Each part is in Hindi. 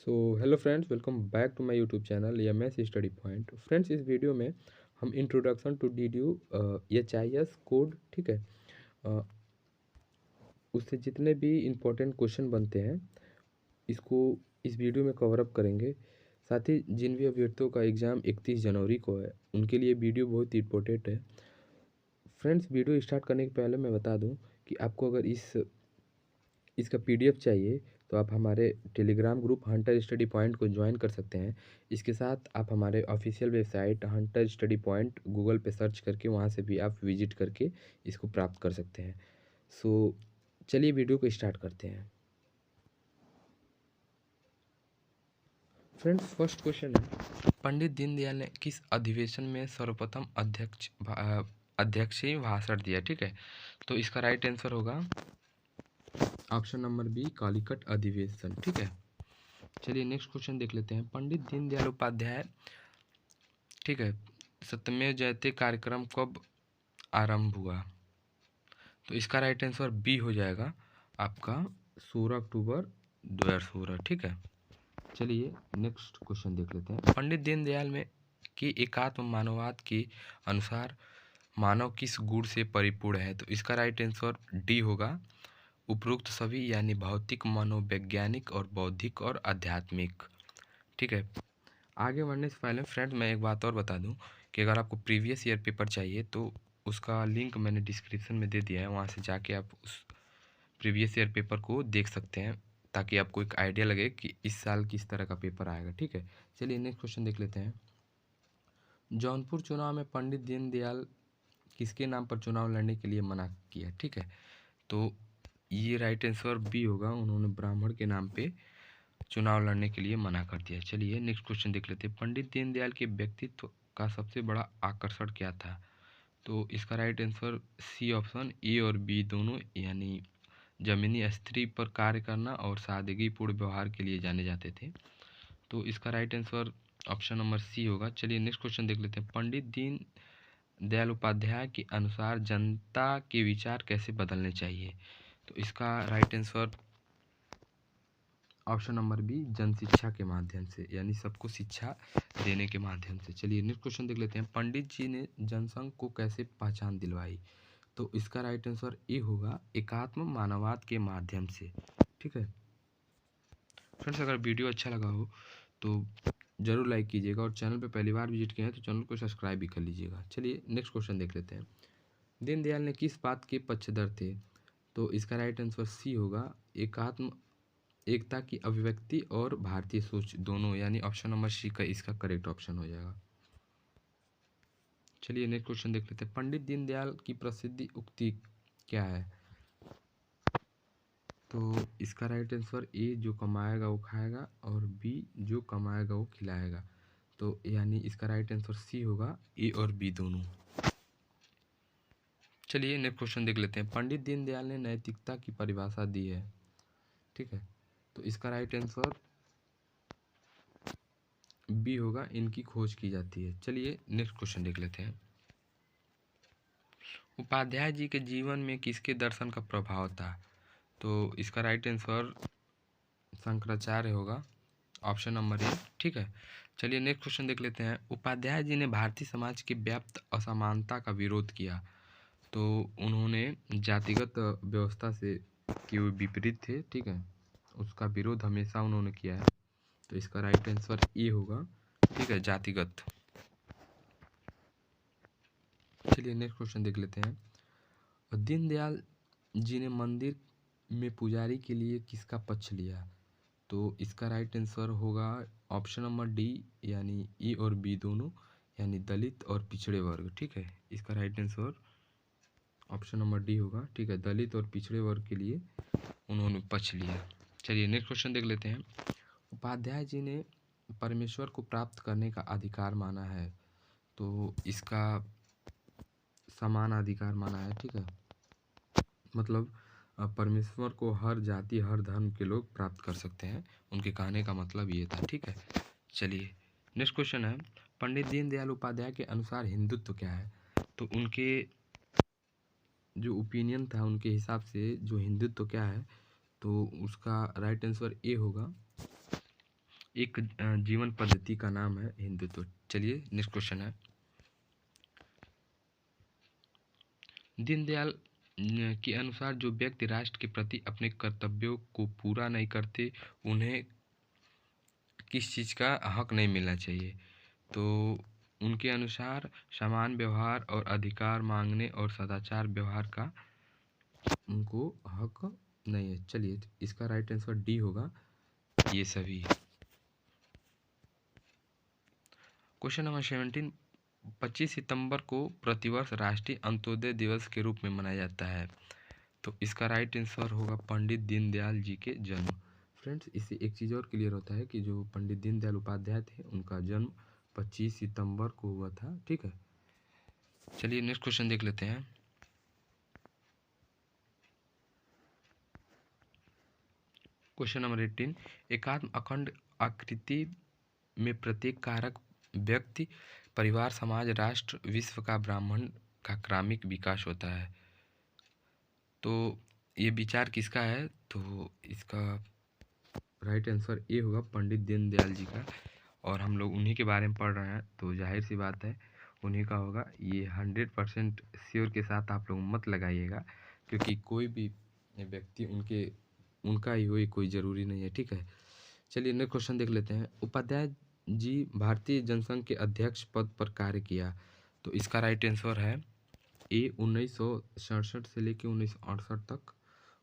So hello friends, welcome back to my YouTube channel MS study point. Friends, इस वीडियो में हम introduction to D D U H I S code, ठीक है, अ, उससे जितने भी इम्पोर्टेंट क्वेश्चन बनते हैं इसको इस वीडियो में कवर अप करेंगे। साथ ही जिन भी अभ्यर्थियों का एग्ज़ाम 31 जनवरी को है उनके लिए वीडियो बहुत इंपॉर्टेंट है। फ्रेंड्स, वीडियो स्टार्ट करने के पहले मैं बता दूं कि आपको अगर इसका पीडीएफ चाहिए तो आप हमारे Telegram group Hunter study point को ज्वाइन कर सकते हैं। इसके साथ आप हमारे official website Hunter study point Google पे सर्च करके वहाँ से भी आप विजिट करके इसको प्राप्त कर सकते हैं। सो चलिए वीडियो को स्टार्ट करते हैं। फ्रेंड्स, फर्स्ट क्वेश्चन है, पंडित दीनदयाल ने किस अधिवेशन में सर्वप्रथम अध्यक्षीय भाषण दिया? ठीक है, तो इसका राइट आंसर होगा ऑप्शन नंबर बी, कालीकट अधिवेशन। ठीक है, चलिए नेक्स्ट क्वेश्चन देख लेते हैं। पंडित दीनदयाल उपाध्याय, ठीक है, सत्यमेव जयते कार्यक्रम कब आरंभ हुआ? तो इसका राइट आंसर बी हो जाएगा आपका 16 अक्टूबर 2016। ठीक है, चलिए नेक्स्ट क्वेश्चन देख लेते हैं। पंडित दीनदयाल में की एकात्म मानववाद के अनुसार मानव किस गुण से परिपूर्ण है? तो इसका राइट आंसर डी होगा उपरोक्त सभी, यानी भौतिक, मनोवैज्ञानिक और बौद्धिक और आध्यात्मिक। ठीक है, आगे बढ़ने से पहले फ्रेंड्स मैं एक बात और बता दूं कि अगर आपको प्रीवियस ईयर पेपर चाहिए तो उसका लिंक मैंने डिस्क्रिप्शन में दे दिया है, वहां से जाके आप उस प्रीवियस ईयर पेपर को देख सकते हैं ताकि आपको एक आइडिया लगे कि इस साल किस तरह का पेपर आएगा। ठीक है, चलिए नेक्स्ट क्वेश्चन देख लेते हैं। जौनपुर चुनाव में पंडित दीनदयाल किसके नाम पर चुनाव लड़ने के लिए मना किया? ठीक है, तो ये राइट आंसर बी होगा, उन्होंने ब्राह्मण के नाम पे चुनाव लड़ने के लिए मना कर दिया। चलिए नेक्स्ट क्वेश्चन देख लेते हैं। पंडित दीनदयाल के व्यक्तित्व का सबसे बड़ा आकर्षण क्या था? तो इसका राइट आंसर सी ऑप्शन, ए और बी दोनों, यानी जमीनी स्त्री पर कार्य करना और सादगीपूर्ण व्यवहार के लिए जाने जाते थे। तो इसका right answer option number C होगा। चलिए नेक्स्ट क्वेश्चन देख लेते हैं। पंडित दीन दयाल उपाध्याय के अनुसार जनता के विचार कैसे बदलने चाहिए? तो इसका right answer option number B, जन शिक्षा के माध्यम से, यानी सबको शिक्षा देने के माध्यम से। चलिए नेक्स्ट क्वेश्चन देख लेते हैं। पंडित जी ने जनसंघ को कैसे पहचान दिलवाई? तो इसका राइट आंसर ए होगा एकात्म मानववाद के माध्यम से। ठीक है फ्रेंड्स, अगर वीडियो अच्छा लगा हो तो जरूर लाइक कीजिएगा और चैनल पे पहली बार विजिट किया है तो चैनल को सब्सक्राइब भी कर लीजिएगा। चलिए नेक्स्ट क्वेश्चन देख लेते हैं। दीनदयाल ने किस बात के पक्षधर थे? तो इसका राइट आंसर सी होगा एकात्म एकता की अभिव्यक्ति और भारतीय सोच दोनों, यानी ऑप्शन नंबर सी का इसका करेक्ट ऑप्शन हो जाएगा। चलिए नेक्स्ट क्वेश्चन देख लेते हैं। पंडित दीनदयाल की प्रसिद्ध उक्ति क्या है? तो इसका राइट आंसर ए, जो कमाएगा वो खाएगा, और बी, जो कमाएगा वो खिलाएगा। तो यानी इसका राइट आंसर सी होगा, ए और बी दोनों। चलिए नेक्स्ट क्वेश्चन देख लेते हैं। पंडित दीनदयाल ने नैतिकता की परिभाषा दी है। ठीक है, तो इसका राइट आंसर बी होगा, इनकी खोज की जाती है। चलिए नेक्स्ट क्वेश्चन देख लेते हैं। उपाध्याय जी के जीवन में किसके दर्शन का प्रभाव था? तो इसका राइट आंसर शंकराचार्य होगा, ऑप्शन नंबर ए। ठीक है, चलिए नेक्स्ट क्वेश्चन देख लेते हैं। उपाध्याय जी ने भारतीय समाज की व्याप्त असमानता का विरोध किया। तो उन्होंने जातिगत व्यवस्था से कि वो विपरीत थे, ठीक है, उसका विरोध हमेशा उन्होंने किया है। तो इसका राइट आंसर ए होगा, ठीक है, जातिगत। चलिए नेक्स्ट क्वेश्चन देख लेते हैं। दीनदयाल जी ने मंदिर में पुजारी के लिए किसका पक्ष लिया? तो इसका राइट आंसर होगा ऑप्शन नंबर डी, यानी ए और बी दोनों, यानी दलित और पिछड़े वर्ग। ठीक है, इसका right answer option number D होगा। ठीक है, दलित और पिछड़े वर्ग के लिए उन्होंने पक्ष लिया। चलिए नेक्स्ट क्वेश्चन देख लेते हैं। उपाध्याय जी ने परमेश्वर को प्राप्त करने का अधिकार माना है। तो इसका समान अधिकार माना है। ठीक है, मतलब परमेश्वर को हर जाति हर धर्म के लोग प्राप्त कर सकते हैं, उनके कहने का मतलब ये था। ठीक है, चलिए नेक्स्ट क्वेश्चन है। पंडित दीनदयाल उपाध्याय के अनुसार हिंदुत्व क्या है? तो उनके जो ओपिनियन था उनके हिसाब से जो हिंदुत्व क्या है, तो उसका राइट आंसर ए होगा, एक जीवन पद्धति का नाम है हिंदुत्व। चलिए नेक्स्ट क्वेश्चन है, दीनदयाल के अनुसार जो व्यक्ति राष्ट्र के प्रति अपने कर्तव्यों को पूरा नहीं करते उन्हें किस चीज़ का हक नहीं मिलना चाहिए? तो उनके अनुसार समान व्यवहार और अधिकार मांगने और सदाचार व्यवहार का उनको हक नहीं है। चलिए इसका राइट आंसर डी होगा, ये सभी। क्वेश्चन नंबर 17, 25 सितंबर को प्रतिवर्ष राष्ट्रीय अंत्योदय दिवस के रूप में मनाया जाता है, तो इसका राइट आंसर होगा पंडित दीनदयाल जी के जन्म। फ्रेंड्स, इससे एक चीज़ और क्लियर होता है कि जो पंडित दीनदयाल उपाध्याय थे उनका जन्म 25 सितंबर को हुआ था। ठीक है, चलिए नेक्स्ट क्वेश्चन देख लेते हैं। क्वेश्चन नंबर 18, एकात्म अखंड आकृति में प्रत्येक कारक व्यक्ति, परिवार, समाज, राष्ट्र, विश्व का ब्राह्मण का क्रमिक विकास होता है। तो ये विचार किसका है? तो इसका राइट आंसर ए होगा, पंडित दीनदयाल जी का। और हम लोग उन्हीं के बारे में पढ़ रहे हैं तो जाहिर सी बात है उन्हीं का होगा। ये 100% श्योर के साथ आप लोग मत लगाइएगा, क्योंकि कोई भी व्यक्ति उनका ही हो ये कोई ज़रूरी नहीं है। ठीक है, चलिए नेक्स्ट क्वेश्चन देख लेते हैं। उपाध्याय जी भारतीय जनसंघ के अध्यक्ष पद पर कार्य किया, तो इसका राइट आंसर है ए, 1967 से लेकर 1968 तक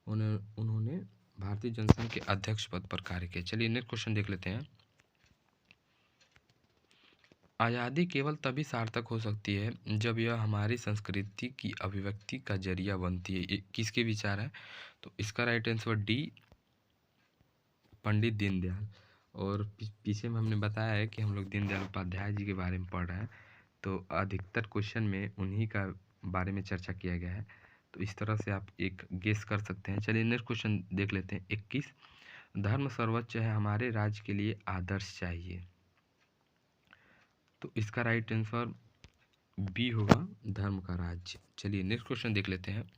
उन्होंने भारतीय जनसंघ के अध्यक्ष पद पर कार्य किया। चलिए नेक्स्ट क्वेश्चन देख लेते हैं। आज़ादी केवल तभी सार्थक हो सकती है जब यह हमारी संस्कृति की अभिव्यक्ति का जरिया बनती है। ये किसके विचार है? तो इसका right answer D, Pandit Deendayal. और पीछे में हमने बताया है कि हम लोग दीनदयाल उपाध्याय जी के बारे में पढ़ रहे हैं, तो अधिकतर क्वेश्चन में उन्हीं का बारे में चर्चा किया गया है, तो इस तरह से आप एक गेस कर सकते हैं। चलिए नेक्स्ट क्वेश्चन देख लेते हैं। 21, धर्म सर्वोच्च है, हमारे राज्य के लिए आदर्श चाहिए, तो इसका राइट आंसर बी होगा, धर्म का राज्य। चलिए नेक्स्ट क्वेश्चन देख लेते हैं।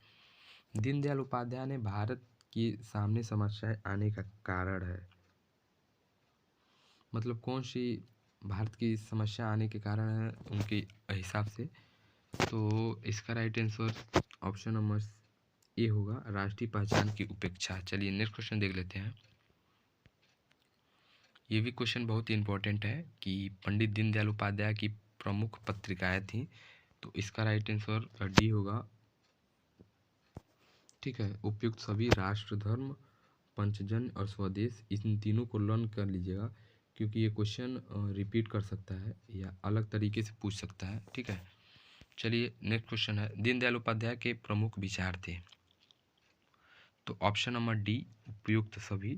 दीनदयाल उपाध्याय ने भारत के सामने समस्याएं आने का कारण है, मतलब कौन सी भारत की समस्या आने के कारण है उनके हिसाब से? तो इसका right answer option number A होगा, राष्ट्रीय पहचान की उपेक्षा। चलिए नेक्स्ट क्वेश्चन देख लेते हैं। ये भी क्वेश्चन बहुत ही इंपॉर्टेंट है कि पंडित दीनदयाल उपाध्याय की प्रमुख पत्रिकाएं थीं, तो इसका राइट आंसर डी होगा। ठीक है, उपयुक्त सभी, राष्ट्र, धर्म, पंचजन और स्वदेश, इन तीनों को लर्न कर लीजिएगा, क्योंकि ये क्वेश्चन रिपीट कर सकता है या अलग तरीके से पूछ सकता है। ठीक है, चलिए नेक्स्ट क्वेश्चन है, दीनदयाल उपाध्याय के प्रमुख विचार थे, तो ऑप्शन नंबर डी, उपयुक्त सभी,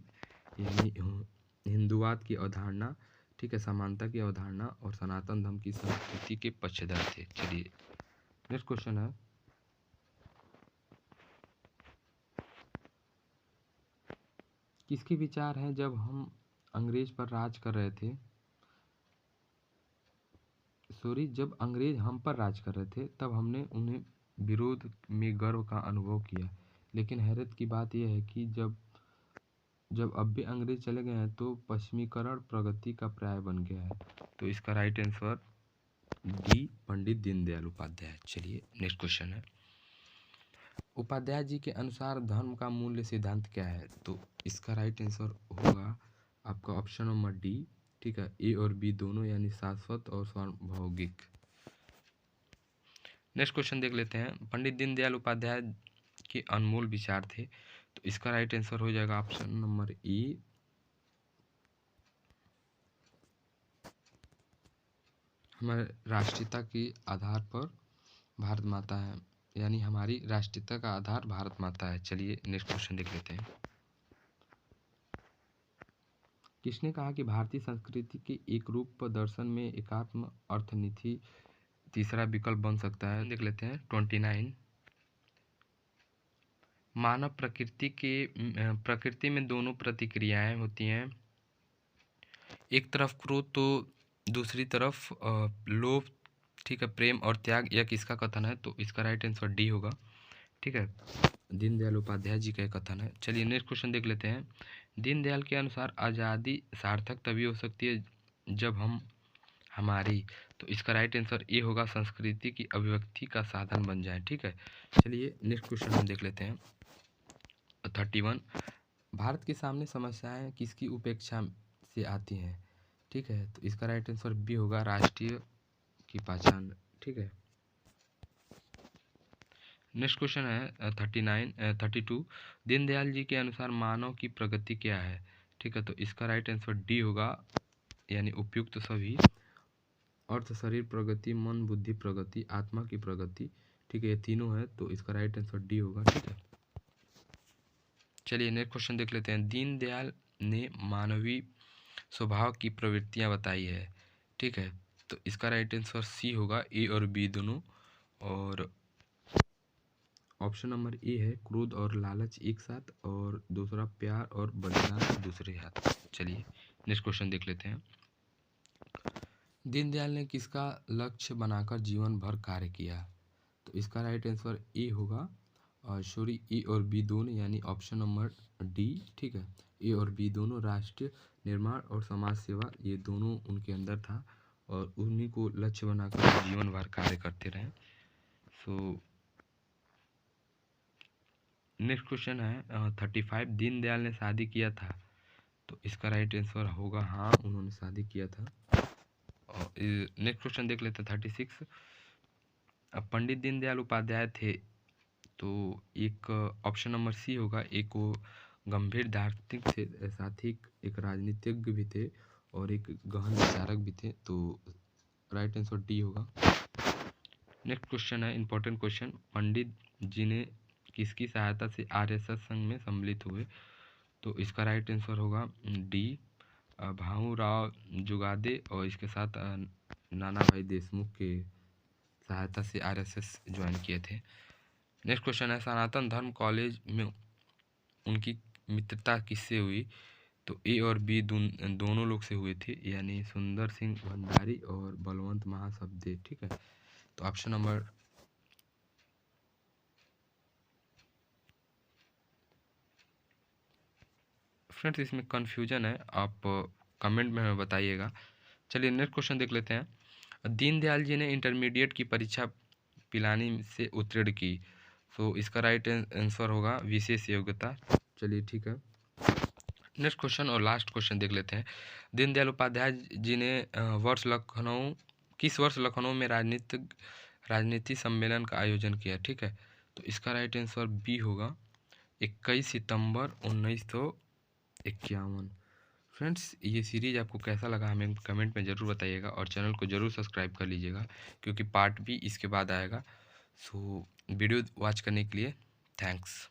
यानी हिंदुवाद की अवधारणा, ठीक है, समानता की अवधारणा और सनातन धर्म की संस्कृति के पक्षधर थे। चलिए नेक्स्ट क्वेश्चन है, किसके विचार हैं जब हम अंग्रेज पर राज कर रहे थे, जब अंग्रेज हम पर राज कर रहे थे तब हमने उन्हें विरोध में गर्व का अनुभव किया, लेकिन हैरत की बात यह है कि जब अब भी अंग्रेज चले गए हैं तो पश्चिमीकरण प्रगति का पर्याय बन गया है, तो इसका right answer D, Pandit Deendayal Upadhyay. चलिए नेक्स्ट क्वेश्चन है, उपाध्याय जी के अनुसार धर्म का मूल्य सिद्धांत क्या है? तो इसका राइट आंसर होगा आपका ऑप्शन नंबर डी। ठीक है, ए और बी दोनों, यानी शाश्वत और सार्वभौमिक। नेक्स्ट क्वेश्चन देख लेते हैं। पंडित दीनदयाल उपाध्याय के अनमोल विचार थे, तो इसका राइट आंसर हो जाएगा ऑप्शन नंबर ए, हमारे राष्ट्रीयता के आधार पर भारत माता है, यानी हमारी राष्ट्रीयता का आधार भारत माता है। चलिए नेक्स्ट क्वेश्चन देख लेते हैं। किसने कहा कि भारतीय संस्कृति के एक रूप दर्शन में एकात्म अर्थनीति तीसरा विकल्प बन सकता है? देख लेते हैं। 29, मानव प्रकृति में दोनों प्रतिक्रियाएं होती हैं, एक तरफ क्रोध तो दूसरी तरफ लोभ, ठीक है, प्रेम और त्याग, यह किसका कथन है? तो इसका राइट आंसर डी होगा। ठीक है, दीनदयाल उपाध्याय जी का कथन है। चलिए नेक्स्ट क्वेश्चन देख लेते हैं। दीनदयाल के अनुसार आज़ादी सार्थक तभी हो सकती है जब हम हमारी, तो इसका राइट आंसर ये होगा, संस्कृति की अभिव्यक्ति का साधन बन जाए। ठीक है, चलिए नेक्स्ट क्वेश्चन हम देख लेते हैं। 31, भारत के सामने समस्याएं किसकी उपेक्षा से आती हैं? ठीक है, तो इसका राइट आंसर बी होगा, राष्ट्रीय की पहचान। ठीक है, नेक्स्ट क्वेश्चन है 32, दीनदयाल जी के अनुसार मानव की प्रगति क्या है? ठीक है, तो इसका राइट आंसर डी होगा, यानी उपयुक्त सभी, अर्थ, शरीर प्रगति, मन बुद्धि प्रगति, आत्मा की प्रगति। ठीक है, ये तीनों है, तो इसका राइट आंसर डी होगा। ठीक है, चलिए नेक्स्ट क्वेश्चन देख लेते हैं। दीनदयाल ने मानवीय स्वभाव की प्रवृत्तियां बताई है। ठीक है, तो इसका राइट आंसर सी होगा, ए और बी दोनों, और ऑप्शन नंबर ए है, क्रोध और लालच एक साथ, और दूसरा प्यार और बलिदान दूसरे हाथ। चलिए नेक्स्ट क्वेश्चन देख लेते हैं। दीनदयाल ने किसका लक्ष्य बनाकर जीवन भर कार्य किया? तो इसका राइट आंसर ए होगा, और सॉरी, ए और बी दोनों, यानी ऑप्शन नंबर डी। ठीक है, ए और बी दोनों, राष्ट्र निर्माण और समाज सेवा, ये दोनों उनके अंदर था, और उन्हीं को लक्ष्य बनाकर जीवन भर कार्य करते रहे। सो नेक्स्ट क्वेश्चन है 35, दीनदयाल ने शादी किया था? तो इसका राइट आंसर होगा हाँ, उन्होंने शादी किया था। और नेक्स्ट क्वेश्चन देख लेते हैं 36, पंडित दीनदयाल उपाध्याय थे, तो एक ऑप्शन नंबर सी होगा, एक वो गंभीर दार्शनिक थे, साथ ही एक राजनीतिज्ञ भी थे, और एक गहन विचारक भी थे, तो राइट आंसर डी होगा। नेक्स्ट क्वेश्चन है इंपॉर्टेंट क्वेश्चन, पंडित जी ने किसकी सहायता से आरएसएस संघ में सम्मिलित हुए? तो इसका राइट आंसर होगा डी, भाऊ राव जुगादे, और इसके साथ नाना भाई देशमुख के सहायता से आरएसएस ज्वाइन किए थे। नेक्स्ट क्वेश्चन है, सनातन धर्म कॉलेज में उनकी मित्रता किससे हुई? तो ए और बी दोनों लोग से हुए थे, यानी सुंदर सिंह भंडारी और बलवंत महासबदे। ठीक है, तो ऑप्शन नंबर फ्रेंड्स इसमें कन्फ्यूजन है, आप कमेंट में हमें बताइएगा। चलिए नेक्स्ट क्वेश्चन देख लेते हैं। दीनदयाल जी ने इंटरमीडिएट की परीक्षा पिलानी से उत्तीर्ण की, तो इसका राइट आंसर होगा विशेष योग्यता। चलिए ठीक है, नेक्स्ट क्वेश्चन और लास्ट क्वेश्चन देख लेते हैं। दीनदयाल उपाध्याय जी ने किस वर्ष लखनऊ में राजनीति सम्मेलन का आयोजन किया? ठीक है, तो इसका राइट आंसर बी होगा, 21 सितंबर 1951। फ्रेंड्स ये सीरीज़ आपको कैसा लगा हमें कमेंट में ज़रूर बताइएगा, और चैनल को ज़रूर सब्सक्राइब कर लीजिएगा, क्योंकि पार्ट भी इसके बाद आएगा। सो वीडियो वॉच करने के लिए थैंक्स।